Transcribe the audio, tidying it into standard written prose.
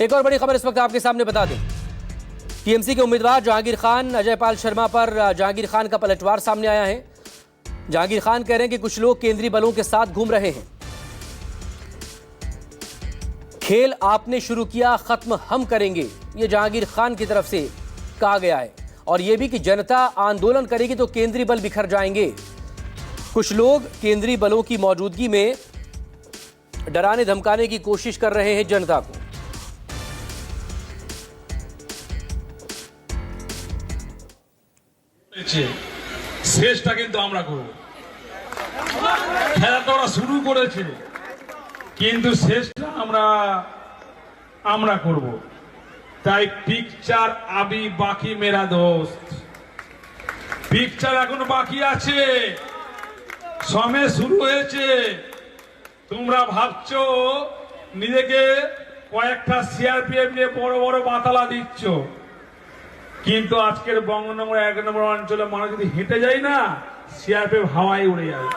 एक और बड़ी खबर इस वक्त आपके सामने बता दें। टीएमसी के उम्मीदवार जहांगीर खान, अजय पाल शर्मा पर जहांगीर खान का पलटवार सामने आया है। जहांगीर खान कह रहे हैं कि कुछ लोग केंद्रीय बलों के साथ घूम रहे हैं। खेल आपने शुरू किया, खत्म हम करेंगे, यह जहांगीर खान की तरफ से कहा गया है। और यह भी कि जनता आंदोलन करेगी तो केंद्रीय बल बिखर जाएंगे। कुछ लोग केंद्रीय बलों की मौजूदगी में डराने धमकाने की कोशिश कर रहे हैं जनता को। শেষটা কিন্তু আমরা করব। খেলাটা ওরা শুরু করেছে কিন্তু শেষটা আমরা করব। তাই পিকচার আবি বাকি মেরা দোস্ত, পিকচার এখনো বাকি আছে, সময় শুরু হয়েছে। তোমরা ভাবছো নিজেকে কয়েকটা সিআরপিএফ নিয়ে বড় বড় বাতালা দিচ্ছ, কিন্তু আজকের বঙ্গনগর 1 নম্বর অঞ্চলে মানুষ যদি হেঁটে যায় না, সিআরপিএফ হাওয়ায় উড়ে যাবে।